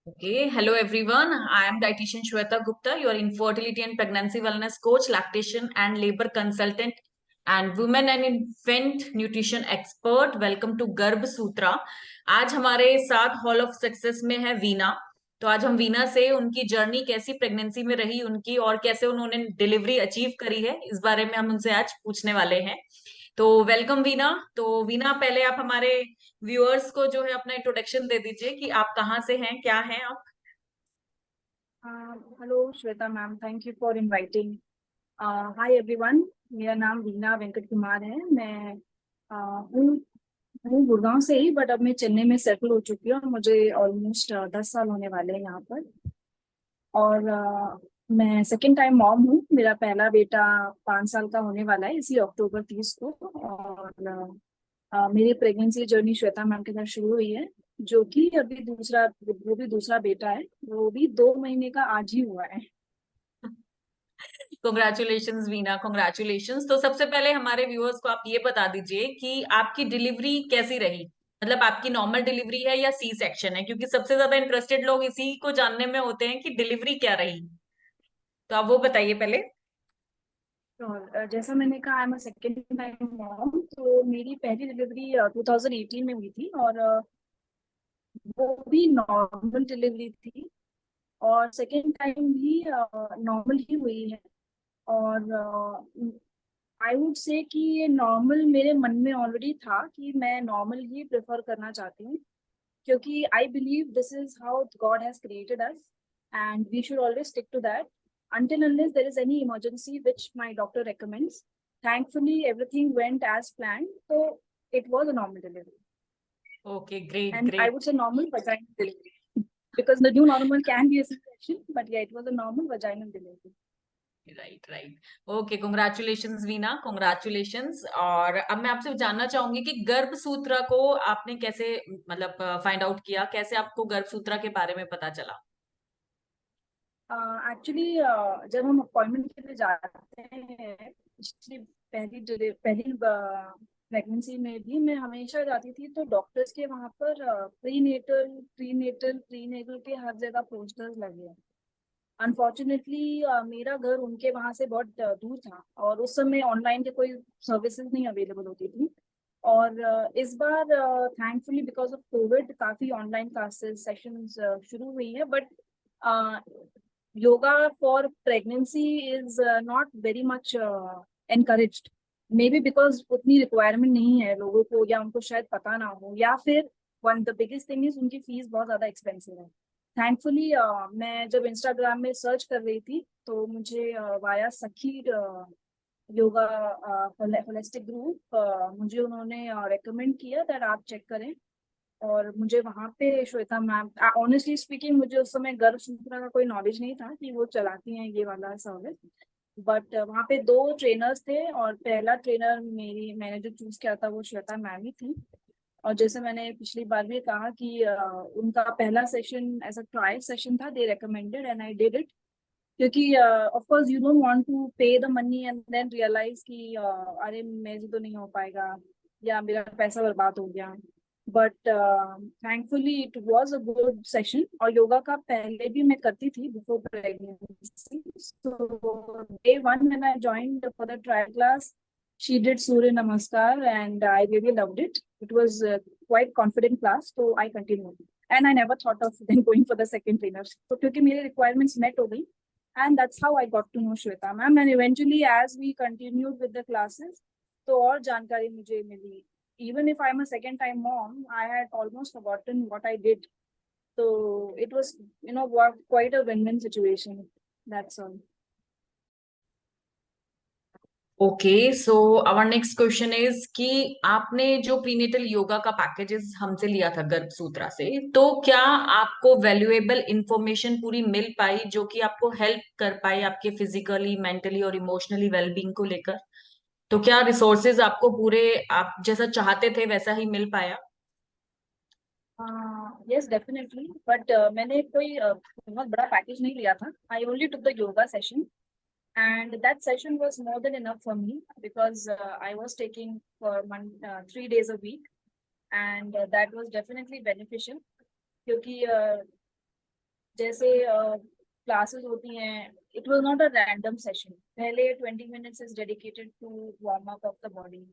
Okay, hello everyone. I am dietitian Shweta Gupta, your infertility and pregnancy wellness coach, lactation and labor consultant, and women and infant nutrition expert. Welcome to गर्भ सूत्रा. आज हमारे साथ hall of success में है वीना. तो आज हम वीना से उनकी जर्नी कैसी प्रेगनेंसी में रही उनकी और कैसे उन्होंने डिलीवरी अचीव करी है इस बारे में हम उनसे आज पूछने वाले हैं. तो वेलकम वीना. तो वीना, पहले आप हमारे व्यूअर्स को जो है अपना इंट्रोडक्शन दे दीजिए कि आप कहाँ से हैं, क्या हैं आप. Hello Shweta ma'am, thank you for inviting. Hi everyone, मेरा नाम वीना वेंकट कुमार है. मैं हूँ हूँ गुड़गांव से ही, बट अब मैं चेन्नई में सेटल हो चुकी हूँ और मुझे ऑलमोस्ट 10 साल होने वाले हैं यहाँ पर. और मैं सेकेंड टाइम मॉम हूँ. मेरा पहला बेटा 5 साल का होने वाला है इसी अक्टूबर 30 को. और मेरी प्रेगनेंसी जर्नी श्वेता मैम के साथ शुरू हुई है, जो कि अभी वो भी दूसरा बेटा है. वो भी 2 महीने का आज ही हुआ है. Congratulations Veena, congratulations. तो सबसे पहले हमारे व्यूअर्स को आप ये बता दीजिए कि आपकी डिलीवरी कैसी रही. मतलब आपकी नॉर्मल डिलीवरी है या सी सेक्शन है, क्योंकि सबसे ज्यादा इंटरेस्टेड लोग इसी को जानने में होते हैं कि डिलीवरी क्या रही. तो आप वो बताइए पहले. और जैसा मैंने कहा, I am second time mom. तो मेरी पहली डिलीवरी 2018 में हुई थी, और वो भी नॉर्मल डिलीवरी थी. और सेकेंड टाइम भी नॉर्मल ही हुई है. और आई वुड से कि ये नॉर्मल मेरे मन में ऑलरेडी था कि मैं नॉर्मल ही प्रेफर करना चाहती हूँ, क्योंकि I believe this is how God has created us, and we should always stick to that until unless there is any emergency which my doctor recommends. Thankfully, everything went as planned, so it was a normal delivery. Okay, great And I great. would say normal vaginal delivery, because the new normal can be a C-section, but yeah, it was a normal vaginal delivery. Right right. Okay, congratulations Veena, congratulations. और अब मैं आपसे जानना चाहूंगी कि गर्भ सूत्र को आपने कैसे मतलब फाइंड आउट किया, कैसे आपको गर्भ सूत्र के बारे में पता चला. एक्चुअली जब हम अपॉइंटमेंट के लिए जाते हैं, पिछली पहली प्रेगनेंसी में भी मैं हमेशा जाती थी, तो डॉक्टर्स के वहाँ पर प्री नेटल के हर जगह पोस्टर्स लगे हैं. अनफॉर्चुनेटली मेरा घर उनके वहाँ से बहुत दूर था, और उस समय ऑनलाइन के कोई सर्विसेज नहीं अवेलेबल होती थी. और इस बार थैंकफुली बिकॉज ऑफ कोविड काफ़ी ऑनलाइन क्लासेस सेशंस शुरू हुई है. But yoga for pregnancy is not very much encouraged. May be because उतनी रिक्वायरमेंट नहीं है लोगों को, या उनको शायद पता ना हो, या फिर one the biggest thing is उनकी फीस बहुत ज्यादा एक्सपेंसिव है. थैंकफुली मैं जब इंस्टाग्राम में सर्च कर रही थी, तो मुझे वाया सखी योगा होलिस्टिक ग्रुप, मुझे उन्होंने रेकमेंड किया दैट आप चेक करें. और मुझे वहाँ पे श्वेता मैम, ऑनेस्टली स्पीकिंग, मुझे उस समय गर्भ सूत्रा का कोई नॉलेज नहीं था कि वो चलाती हैं ये वाला सर्विस. बट वहाँ पे 2 ट्रेनर्स थे, और पहला ट्रेनर मैंने जो चूज किया था वो श्वेता मैम ही थी. और जैसे मैंने पिछली बार भी कहा कि उनका पहला session as a trial session था. They recommended and I did it, क्योंकि of course you don't want to pay the money and then realise कि अरे मेरे से तो नहीं हो पाएगा, या मेरा पैसा बर्बाद हो गया. But thankfully it was a good session. और योगा का पहले भी मैं करती थी before pregnancy. So day one when I joined for the trial class, she did surya namaskar, and I really loved it. It was quite confident class, so I continued, and I never thought of then going for the second trainer. So क्योंकि मेरे requirements met हो गई, and that's how I got to know Shweta ma'am. And eventually as we continued with the classes, तो और जानकारी मुझे मिली. Even if I'm a second time mom, I had almost forgotten what I did. So it was, quite a win-win situation. That's all. Okay, so our next question is कि आपने जो prenatal yoga का packages हमसे लिया था गर्भ सूत्रा से, तो क्या आपको वैल्यूएबल इंफॉर्मेशन पूरी मिल पाई जो कि आपको हेल्प कर पाई आपके फिजिकली, मेंटली और इमोशनली वेलबींग को लेकर. तो क्या रिसोर्सेज आपको पूरे आप जैसा चाहते थे वैसा ही मिल पाया. Yes, definitely. But मैंने कोई बहुत बड़ा पैकेज नहीं लिया था. I only took the yoga session, and that session was more than enough for me, because I was taking for 3 days a week, and that was definitely beneficial. क्योंकि जैसे classes होती हैं, it was not a random session. पहले 20 minutes is dedicated to warm up of the body,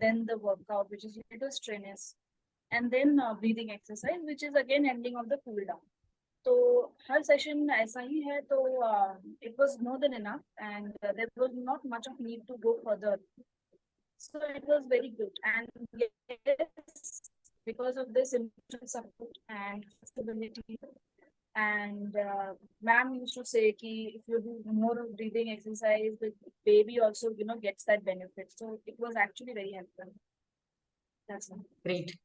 then the workout which is little strenuous, and then breathing exercise which is again ending of the cool down. तो हर session ऐसा ही है. तो it was more than enough and there was not much of need to go further. So it was very good, and yes, because of this emotional support and flexibility, and ma'am used to say ki if you do more of breathing exercise, the baby also gets that benefit. So it was actually very helpful. That's all. Great.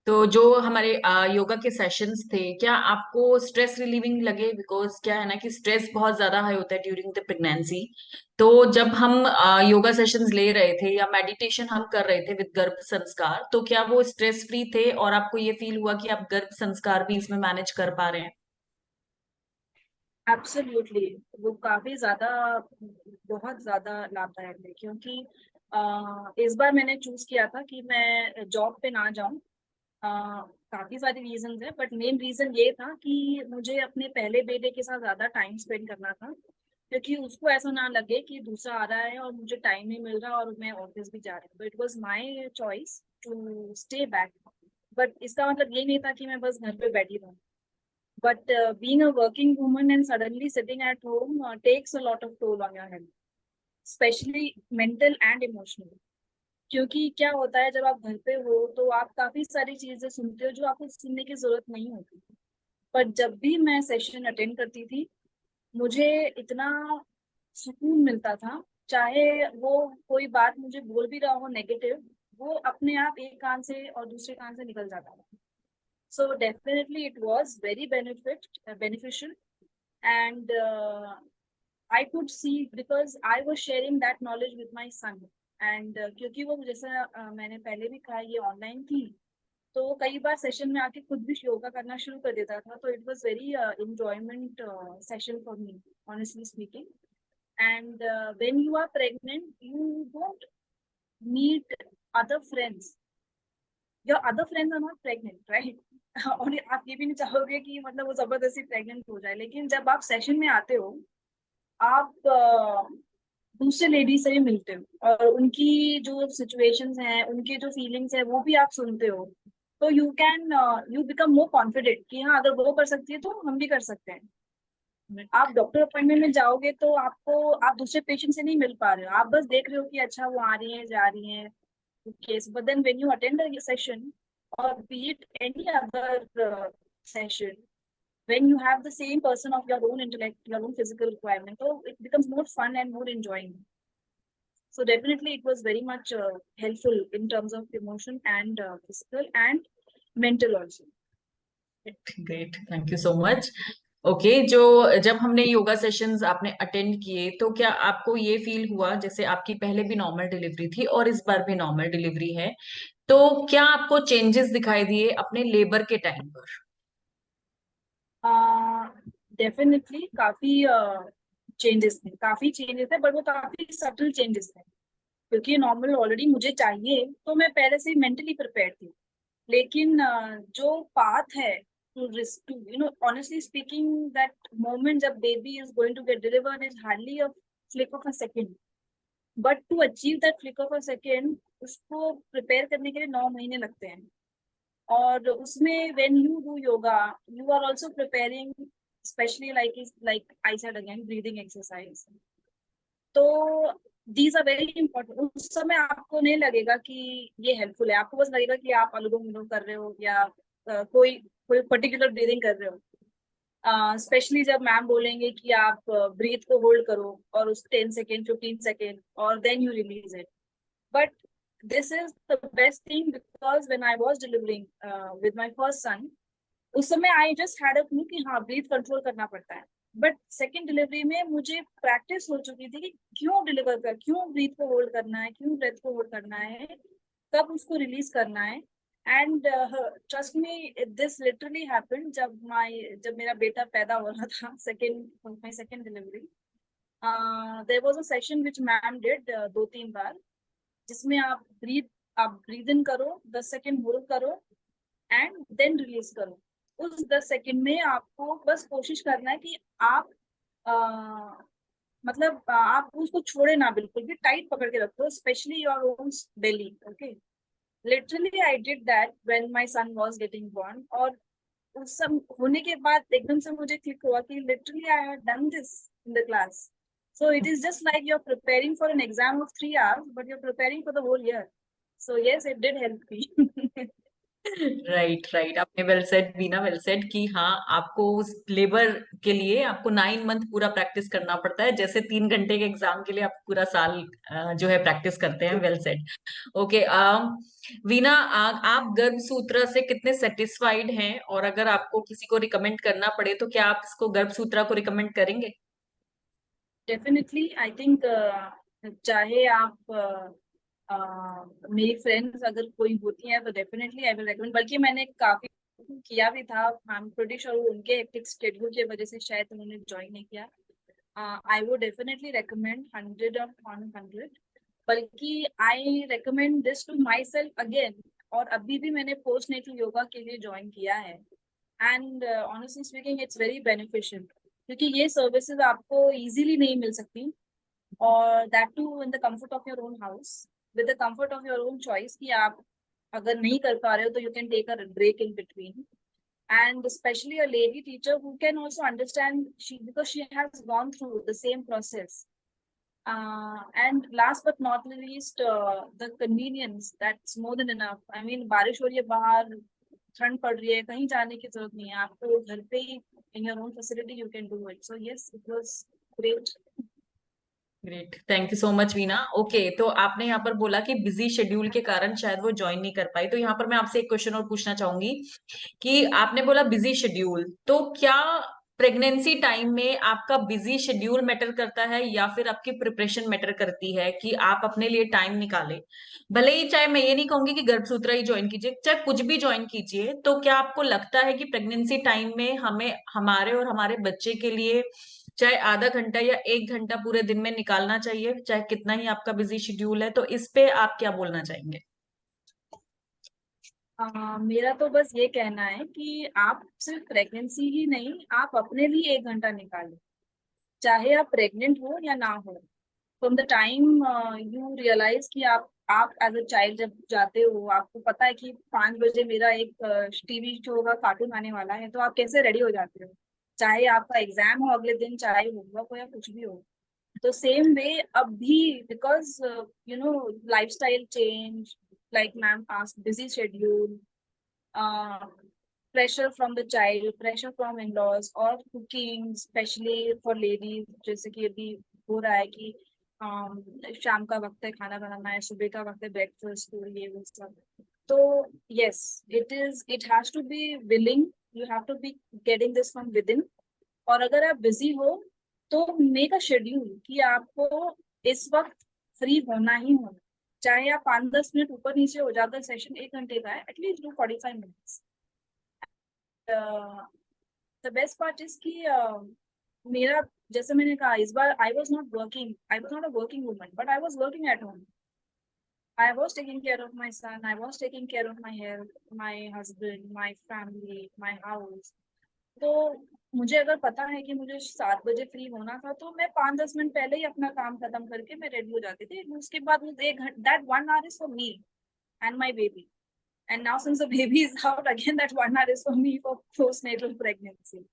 तो जो हमारे योगा के sessions थे, क्या आपको stress relieving लगे? Because क्या है ना कि स्ट्रेस बहुत ज्यादा हाई होता है ड्यूरिंग द प्रेगनेंसी। तो जब हम योगा सेशंस ले रहे थे या मेडिटेशन हम कर रहे थे विद गर्भ संस्कार, तो क्या वो स्ट्रेस फ्री थे और आपको ये फील हुआ कि आप गर्भ संस्कार भी इसमें मैनेज कर पा रहे हैं? एब्सोल्युटली. वो काफी ज्यादा, बहुत ज्यादा लाभदायक है, क्योंकि इस बार मैंने चूज किया था कि मैं जॉब पे ना जाऊं. काफी सारी रीजंस है, बट मेन रीजन ये था कि मुझे अपने पहले बेटे के साथ ज्यादा टाइम स्पेंड करना था, क्योंकि उसको ऐसा ना लगे कि दूसरा आ रहा है और मुझे टाइम नहीं मिल रहा और मैं ऑफिस भी जा रही हूँ. तो it was my choice to stay back. But इसका मतलब ये नहीं था कि मैं बस घर पे बैठी रहूँ. But being a working woman and suddenly sitting at home takes a lot of toll on your health, especially mental and emotional. क्योंकि क्या होता है, जब आप घर पे हो तो आप काफी सारी चीजें सुनते हो जो आपको सुनने की जरूरत नहीं होती. पर जब भी मैं सेशन अटेंड करती थी, मुझे इतना सुकून मिलता था. चाहे वो कोई बात मुझे बोल भी रहा हो नेगेटिव, वो अपने आप एक कान से और दूसरे कान से निकल जाता था. So definitely it was very beneficial, and I could see because I was sharing that knowledge with my son. And क्योंकि वो जैसा मैंने पहले भी कहा, ये ऑनलाइन थी, तो वो कई बार सेशन में आके खुद भी योगा करना शुरू कर देता था. तो it was very enjoyment session for me, honestly speaking. And when you are pregnant, you don't meet other friends. Your other friends are not pregnant, right? और आप ये भी नहीं चाहोगे कि मतलब वो जबरदस्ती प्रेग्नेंट हो जाए. लेकिन जब आप सेशन में आते हो, आप दूसरे लेडीज से भी मिलते हो और उनकी जो सिचुएशंस हैं, उनके जो फीलिंग्स हैं, वो भी आप सुनते हो. तो यू बिकम मोर कॉन्फिडेंट कि हाँ, अगर वो कर सकती है तो हम भी कर सकते हैं. आप डॉक्टर अपॉइंटमेंट में जाओगे तो आप दूसरे पेशेंट से नहीं मिल पा रहे हो. आप बस देख रहे हो कि अच्छा वो आ रही है, जा रही है. Yes, but then when you attend a session, or be it any other session, when you have the same person of your own intellect, your own physical requirement, so it becomes more fun and more enjoying. So definitely it was very much helpful in terms of emotion and physical and mental also. Great, thank you so much. Okay, जो जब हमने yoga sessions आपने attend किए, तो क्या आपको ये feel हुआ जैसे आपकी पहले भी नॉर्मल डिलीवरी थी और इस बार भी नॉर्मल डिलीवरी है, तो क्या आपको चेंजेस दिखाई दिए अपने लेबर के टाइम पर? डेफिनेटली काफी चेंजेस थे, बट वो काफी सटल चेंजेस थे. क्योंकि नॉर्मल ऑलरेडी मुझे चाहिए, तो मैं पहले से मेंटली प्रिपेयर थी. लेकिन जो पाथ है to honestly speaking, that moment जब baby is going to get delivered is hardly a flick of a second. But to achieve that flick of a second, उसको प्रिपेयर करने के लिए 9 महीने लगते हैं. और उसमें when you do yoga, you are also preparing, especially like I said again, breathing exercise. तो दीज आर वेरी इंपॉर्टेंट. उस समय आपको नहीं लगेगा कि ये हेल्पफुल है, आपको बस लगेगा कि आप अनुलोम विलोम कर रहे हो या कोई कोई पर्टिकुलर ब्रीदिंग कर रहे हो. स्पेशली जब मैम बोलेंगे कि आप ब्रीथ को होल्ड करो और उस 10 सेकेंड 15 सेकेंड और then you release it. But this is the best thing, because when I was delivering with my first son, उस समय I just had a clue कि हाँ, ब्रीथ कंट्रोल करना पड़ता है. बट सेकेंड डिलीवरी में मुझे प्रैक्टिस हो चुकी थी कि क्यों ब्रीथ को होल्ड करना है, क्यों ब्रेथ को होल्ड करना है, कब उसको रिलीज करना है. And trust me, this literally happened जब मेरा बेटा पैदा हो रहा था, my second delivery. There was a session which ma'am did 2-3 बार, जिसमें आप ब्रीद इन करो, 10 सेकेंड होल्ड करो एंड देन रिलीज करो. उस 10 सेकंड में आपको बस कोशिश करना है कि आप मतलब आप उसको छोड़े ना, बिल्कुल भी टाइट पकड़ के रखो, specially your own belly. Okay, literally I did that when my son was getting born. और उस सब होने के बाद एकदम से मुझे क्लिक हुआ कि literally I have done this in the class. So it is just like you are preparing for an exam of 3 hours, but you are preparing for the whole year. So yes, it did help me. Right right, आपने well said Beena, well said कि हाँ, आपको उस labour के लिए आपको 9 month पूरा practice करना पड़ता है, जैसे 3 घंटे के एग्जाम के लिए आप पूरा साल जो है प्रैक्टिस करते हैं। Well said. ओके, वीना, आप गर्भ सूत्र से कितने सेटिस्फाइड हैं, और अगर आपको किसी को रिकमेंड करना पड़े तो क्या आप इसको गर्भ सूत्रा को रिकमेंड करेंगे? डेफिनेटली आई थिंक, चाहे आप मेरी फ्रेंड्स अगर कोई होती हैं तो डेफिनेटली आई विल रेकमेंड। बल्कि मैंने काफी किया भी था, आई एम प्रीटी श्योर उनके हेक्टिक शेड्यूल की वजह से शायद उन्होंने ज्वाइन नहीं किया। I would definitely recommend 100 on 100। बल्कि I recommend this to myself again. और अभी भी मैंने पोस्ट नेटल योगा के लिए ज्वाइन किया है, and honestly speaking it's very beneficial, क्योंकि ये सर्विसेज आपको इजीली नहीं मिल सकती, और that too in the comfort of your own house, with the comfort of your own choice. कि आप अगर नहीं कर पा रहे हो तो you can take a break in between, and especially a lady teacher who can also understand, because she has gone through the same process. And last but not least, the convenience, that's more than enough. I mean, बारिश हो रही है बाहर, ठंड पड़ रही है, कहीं जाने की जरूरत नहीं है, आपको घर पे ही in your own facility you can do it. So yes, it was great. Great, thank you so much Veena. Okay, तो आपने यहाँ पर बोला कि बिजी शेड्यूल के कारण शायद वो ज्वाइन नहीं कर पाई, तो यहाँ पर मैं आपसे एक क्वेश्चन और पूछना चाहूंगी कि आपने बोला बिजी शेड्यूल, तो क्या प्रेगनेंसी टाइम में आपका बिजी शेड्यूल मैटर करता है, या फिर आपकी प्रिपरेशन मैटर करती है कि आप अपने लिए टाइम निकाले? भले ही, चाहे मैं ये नहीं कहूंगी कि गर्भसूत्र ही ज्वाइन कीजिए, चाहे कुछ भी ज्वाइन कीजिए, तो क्या आपको लगता है कि प्रेगनेंसी टाइम में हमें हमारे और हमारे बच्चे के लिए चाहे आधा घंटा या 1 घंटा पूरे दिन में निकालना चाहिए, चाहे कितना ही आपका बिजी शेड्यूल है? तो इस पे आप क्या बोलना चाहेंगे? मेरा तो बस ये कहना है कि आप सिर्फ प्रेगनेंसी ही नहीं, आप अपने लिए 1 घंटा निकालें, चाहे आप प्रेग्नेंट हो या ना हो। From the time you realize कि आप एज अ चाइल्ड जब जाते हो, आपको पता है कि 5 बजे मेरा एक टीवी शो का कार्टून आने वाला है, तो आप कैसे रेडी हो जाते हो, चाहे आपका एग्जाम हो अगले दिन, चाहे होमवर्क हो या कुछ भी हो। तो सेम वे अब भी, because you know lifestyle change, like ma'am asked, busy schedule, pressure from the child, pressure from in laws, और कुकिंग स्पेशली फॉर लेडीज, जैसे कि अभी हो रहा है कि शाम का वक्त है, खाना बनाना है, सुबह का वक्त है, ब्रेकफास्ट, ये वो सब। तो yes, it has to be willing, you have to be getting this from within. और अगर आप बिजी हो तो मेक अ शेड्यूल कि आपको इस वक्त फ्री होना ही होना, चाहे आप 5-10 मिनट ऊपर नीचे हो जाता है, सेशन 1 घंटे का है, at least do 45 minutes. The best part is कि मेरा, जैसे मैंने कहा, इस बार I was not working, I was not a working woman, but I was working at home. I was taking care of my son, I was taking care of my health, my husband, my family, my house. तो मुझे अगर पता है कि मुझे 7 बजे free होना था, तो मैं 5-10 मिनट पहले ही अपना काम खत्म करके मैं रेडी हो जाती थी। उसके बाद मुझे 1 घंटा, that 1 hour is for me and my baby. And now since the baby is out again, that 1 hour is for me for postnatal pregnancy.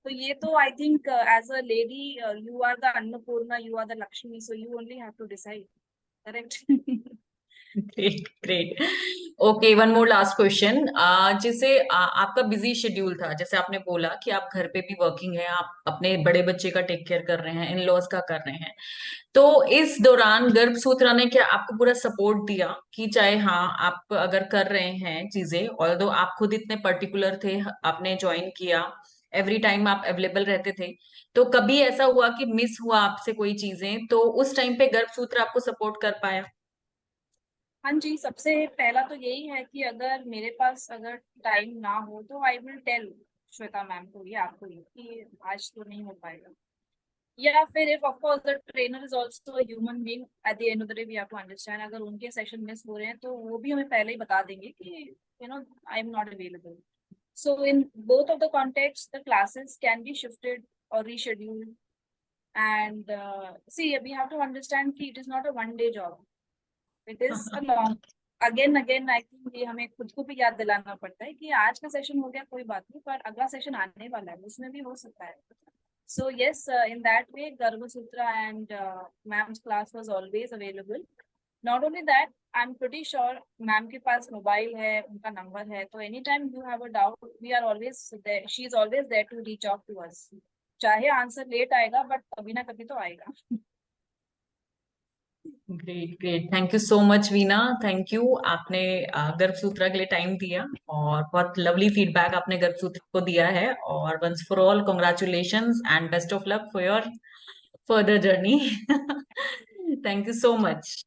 So ये तो I think as a lady, you are the Annapurna, you are the Lakshmi, so you only have to decide, correct? Great great. Okay, one more last question. जैसे आपका busy schedule था, जैसे आपने बोला कि आप घर पे भी वर्किंग है, आप अपने बड़े बच्चे का टेक केयर कर रहे हैं, इन लॉज का कर रहे हैं, तो इस दौरान गर्भसूत्रा ने क्या आपको पूरा सपोर्ट दिया कि चाहे हाँ आप अगर कर रहे हैं चीजें, ऑल्दो आप खुद इतने पर्टिकुलर थे, आपने ज्वाइन किया, एवरी टाइम आप अवेलेबल रहते थे, तो कभी ऐसा हुआ कि मिस हुआ आपसे कोई चीजें, तो उस टाइम पे गर्भसूत्र आपको सपोर्ट कर पाया? हाँ जी, सबसे पहला तो यही है कि अगर मेरे पास अगर टाइम ना हो तो I will tell Shweta ma'am को या आपको ये कि आज तो नहीं हो पाएगा। या फिर if of course the trainer is also a human being, at the end of the day we have to understand, अगर उनके सेशन मिस हो रहे हैं तो वो भी हमें पहले ही बता देंगे कि you know I am not available. So in both of the contexts, the classes can be shifted or rescheduled. And see, we have to understand that it is not a one-day job. It is a long. Again, I think ये हमें खुद को भी याद दिलाना पड़ता है कि आज का सेशन हो गया कोई बात नहीं, पर अगला सेशन आने वाला है, उसमें भी हो सकता है. So yes, in that way, Garva Sutra and ma'am's class was always available. Not only that, I'm pretty sure ma'am के पास मोबाइल है, उनका नंबर है, तो anytime you have a doubt, we are always there. She is always there to reach out to us. चाहे answer let आएगा, but कभी ना कभी तो आएगा. Great great, thank you so much Veena, thank you, आपने गर्भ सूत्र के लिए टाइम दिया और बहुत लवली फीडबैक आपने गर्भ सूत्र को दिया है. और once for all congratulations and best of luck for your further journey. Thank you so much.